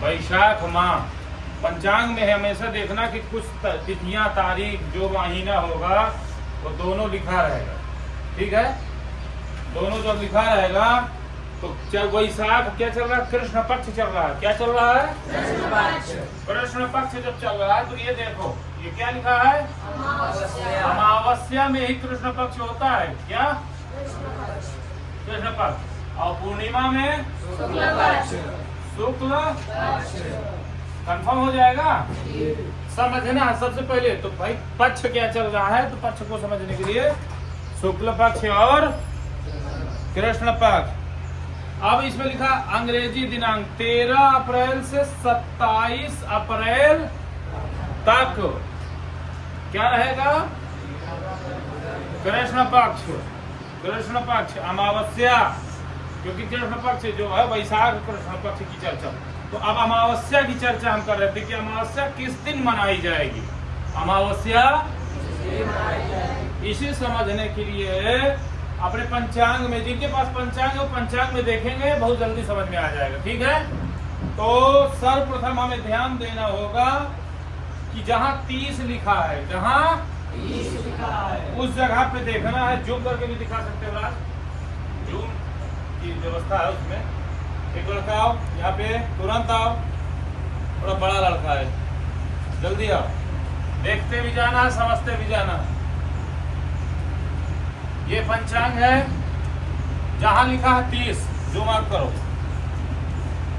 वैशाख माह। पंचांग में हमेशा देखना कि कुछ तिथियां तारीख जो महीना होगा वो दोनों लिखा रहेगा। ठीक है, दोनों जब लिखा रहेगा तो वैशाख क्या चल रहा है? कृष्ण पक्ष चल रहा है। क्या चल रहा है? कृष्ण पक्ष जब चल रहा है तो ये देखो, ये क्या लिखा है? अमावस्या में ही कृष्ण पक्ष होता है। क्या? कृष्ण पक्ष। और पूर्णिमा में शुक्ल। कंफर्म हो जाएगा? समझना सबसे पहले तो भाई पक्ष क्या चल रहा है, तो पक्ष को समझने के लिए शुक्ल पक्ष और कृष्ण पक्ष। अब इसमें लिखा अंग्रेजी दिनांक 13 अप्रैल से 27 अप्रैल तक क्या रहेगा? कृष्ण पक्ष। कृष्ण पक्ष अमावस्या, क्योंकि कृष्ण पक्ष जो है वैशाख कृष्ण पक्ष की चर्चा। तो अब अमावस्या की चर्चा हम कर रहे थे कि अमावस्या किस दिन मनाई जाएगी। अमावस्या इसे समझने के लिए अपने पंचांग में, जिनके पास पंचांग है पंचांग में देखेंगे, बहुत जल्दी समझ में आ जाएगा। ठीक है, तो सर्वप्रथम हमें ध्यान देना होगा कि जहां 30 लिखा है, जहां 30 लिखा है उस जगह पे देखना है। जूम करके भी दिखा सकते हो, जूम की व्यवस्था है उसमें। एक लड़का आओ यहाँ पे, तुरंत आओ, थोड़ा बड़ा लड़का है, जल्दी आओ। देखते भी जाना, समझते भी जाना। ये पंचांग है, जहां लिखा है 30, जो मार्क करो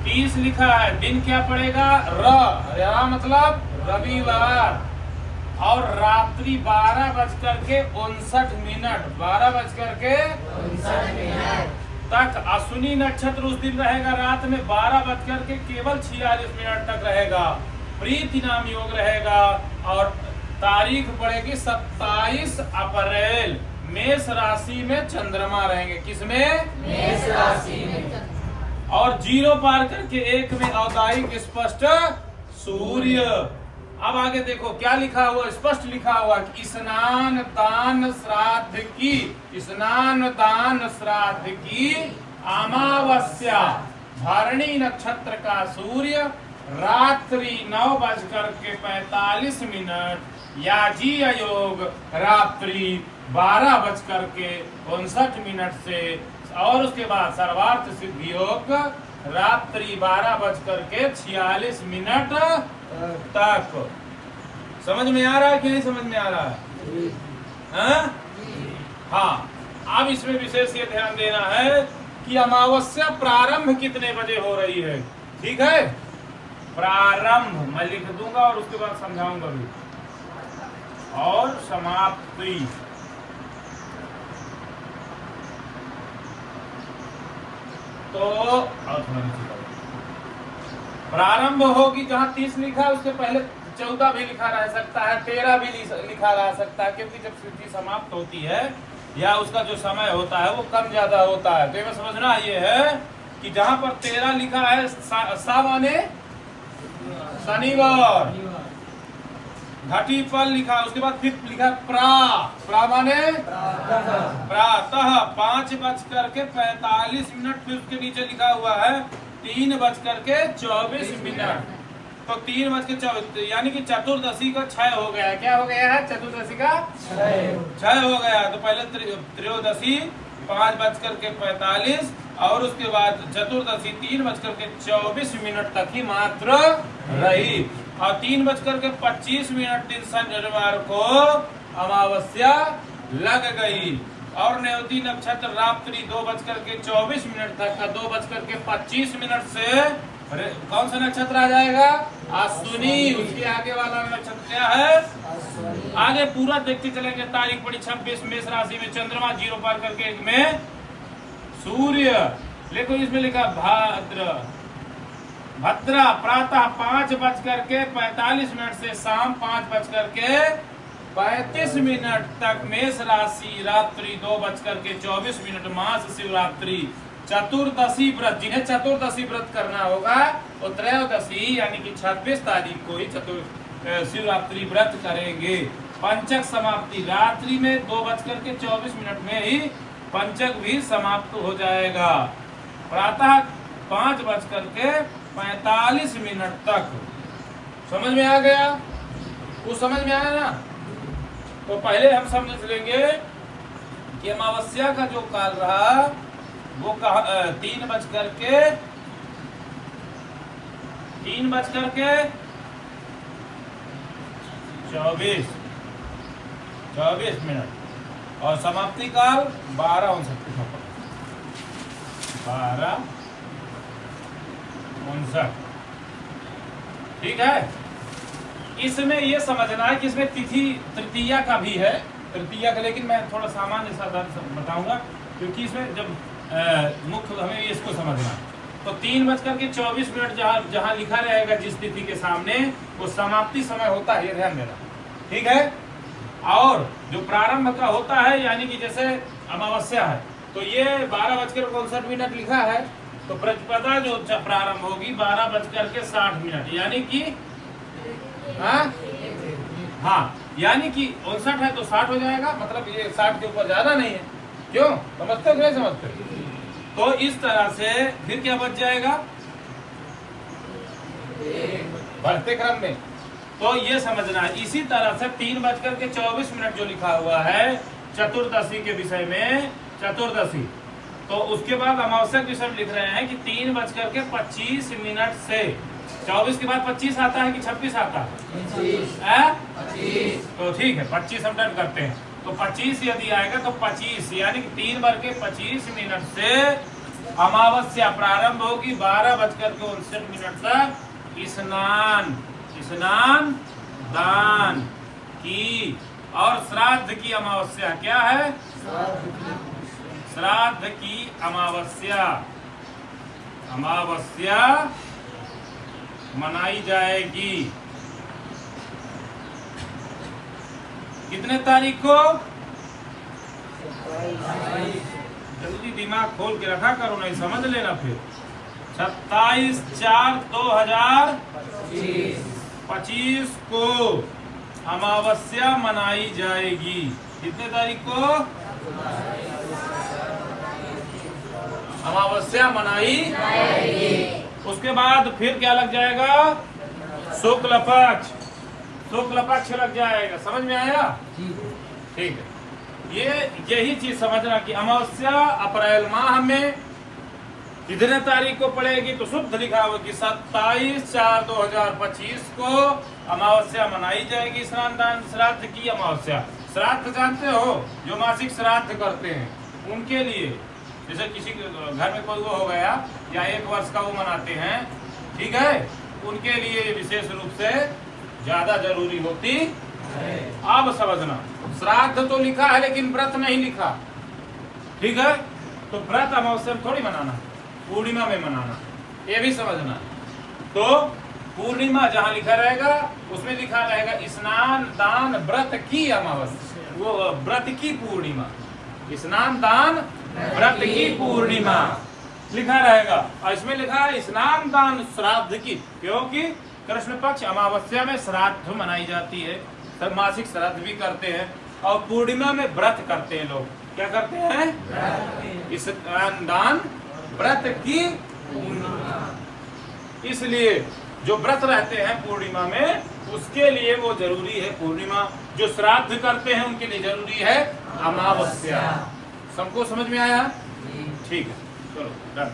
30 लिखा है। दिन क्या पड़ेगा? र मतलब रविवार। और रात्रि 12:59, 12:59 तक अश्विनी नक्षत्र उस दिन रहेगा। रात में 12:46 तक रहेगा। प्रीति नाम योग रहेगा और तारीख पड़ेगी 27 अप्रैल। मेष राशि में चंद्रमा रहेंगे। किसमें? मेष राशि में। और 0 पार करके 1 में औदायिक स्पष्ट सूर्य। अब आगे देखो क्या लिखा हुआ, स्पष्ट लिखा हुआ कि स्नान दान श्राद्ध की, स्नान दान श्राद्ध की अमावस्या, भरणी नक्षत्र का सूर्य, रात्रि 9:45, याजी योग रात्रि 12:59 से, और उसके बाद सर्वार्थ सिद्धि योग रात्रि 12:46 तक। समझ में आ रहा है कि नहीं समझ में आ रहा है? हाँ, अब इसमें विशेष ये ध्यान देना है कि अमावस्या प्रारंभ कितने बजे हो रही है। ठीक है, प्रारंभ मैं लिख दूंगा और उसके बाद समझाऊंगा भी। और समाप्ति तो प्रारंभ होगी जहां 30 लिखा है, उसके पहले 14 भी लिखा रह सकता है, 13 भी लिखा रह सकता है, क्योंकि जब तिथि समाप्त होती है या उसका जो समय होता है वो कम ज्यादा होता है। तो ये समझना ये है कि जहां पर 13 लिखा है, सा माने शनिवार, घटी फल लिखा, उसके बाद फिर लिखा प्रा माने प्रातः 5:45, फिर उसके नीचे लिखा हुआ है 3:24। तो 3:24 यानी कि चतुर्दशी का 6 हो गया है। क्या हो गया है? चतुर्दशी का 6 हो गया। तो पहले त्रयोदशी 5:45 और उसके बाद चतुर्दशी 3:24 तक ही मात्र रही। और 3:25 दिन शनिवार को अमावस्या लग गई। और न्योती नक्षत्र रात्रि 2:24 तक का 2:25 से कौन सा नक्षत्र आ जाएगा? अश्विनी। उसके आगे वाला नक्षत्र क्या है? आगे पूरा देखते चलेंगे। तारीख पड़ी 26, मेष राशि में चंद्रमा, 0 पार करके 1 में सूर्य। देखो इसमें लिखा भद्रा प्रातः 5:45 से शाम 5:35 तक मेष राशि, रात्रि 2:24 मास शिवरात्रि। चतुर्दशी व्रत, जिन्हें चतुर्दशी व्रत करना होगा वो त्रयोदशी यानी कि 26 तारीख को ही शिवरात्रि व्रत करेंगे। पंचक समाप्ति रात्रि में 2:24 में ही पंचक भी समाप्त हो जाएगा। प्रातः 5:45 तक। समझ में आ गया? कुछ समझ में आया ना? तो पहले हम समझ लेंगे कि अमावस्या का जो काल रहा वो 3:24 और समाप्ति काल 12:59। ठीक है। इसमें ये समझना है कि इसमें तिथि तृतीया का भी है, तृतीया का, लेकिन मैं थोड़ा सामान्य साधारण बताऊंगा क्योंकि इसमें जब मुख्य हमें इसको समझना है। तो 3:24 जहां लिखा रहेगा जिस तिथि के सामने, वो समाप्ति समय होता है, ये ध्यान देना। ठीक है। और जो प्रारंभ का होता है, यानी कि जैसे अमावस्या है तो ये 12:59 लिखा है, तो प्रतिपदा जो प्रारंभ होगी 12:60, यानी कि हाँ यानी कि 59 है तो 60 हो जाएगा, मतलब ये 60 के ऊपर ज्यादा नहीं है। क्यों? समझते हो नहीं समझते? तो इस तरह से फिर क्या बच जाएगा बढ़ते क्रम में। तो ये समझना है। इसी तरह से 3:24 जो लिखा हुआ है चतुर्दशी के विषय में, चतुर्दशी, तो उसके बाद अमावस्या के विषय में लिख रहे हैं कि 3:25 से 24 के बाद 25 आता है कि 26 आता है? 25। तो ठीक है, 25 हम डन करते हैं। तो 25 यदि आएगा तो 25 यानी कि 3:25 से अमावस्या प्रारंभ होगी 12:59 तक स्नान दान की और श्राद्ध की अमावस्या। क्या है? श्राद्ध की अमावस्या मनाई जाएगी। कितने तारीख को? जल्दी दिमाग खोल के रखा करो, नहीं समझ लेना फिर। 27/4/2025 को अमावस्या मनाई जाएगी। कितने तारीख को अमावस्या मनाई जाएगी? उसके बाद फिर क्या लग जाएगा? शुक्ल पक्ष लग जाएगा। समझ में आया? ठीक है। यही चीज समझना कि अमावस्या अप्रैल माह में कितने तारीख को पड़ेगी, तो शुद्ध लिखा हुआ कि 27/4/2025 को अमावस्या मनाई जाएगी। स्नान दान श्राद्ध की अमावस्या। श्राद्ध जानते हो, जो मासिक श्राद्ध करते हैं उनके लिए, जैसे किसी घर में कोई वो हो गया या 1 वर्ष का वो मनाते हैं, ठीक है, उनके लिए विशेष रूप से ज्यादा जरूरी होती है। अब समझना, श्राद्ध तो लिखा है लेकिन व्रत नहीं लिखा। ठीक है। तो व्रत अमावस्या में थोड़ी मनाना, पूर्णिमा में मनाना, ये भी समझना। तो पूर्णिमा जहाँ लिखा रहेगा उसमें लिखा रहेगा स्नान दान व्रत की अमावस्या, वो व्रत की पूर्णिमा। स्नान दान व्रत की पूर्णिमा लिखा रहेगा। और इसमें लिखा है स्नान दान श्राद्ध की, क्योंकि कृष्ण पक्ष अमावस्या में श्राद्ध मनाई जाती है, सब मासिक श्राद्ध भी करते हैं। और पूर्णिमा में व्रत करते हैं। लोग क्या करते हैं? स्नान दान व्रत की पूर्णिमा। इसलिए जो व्रत रहते हैं पूर्णिमा में, उसके लिए वो जरूरी है पूर्णिमा। जो श्राद्ध करते हैं उनके लिए जरूरी है अमावस्या। सबको समझ में आया? ठीक है, चलो डन।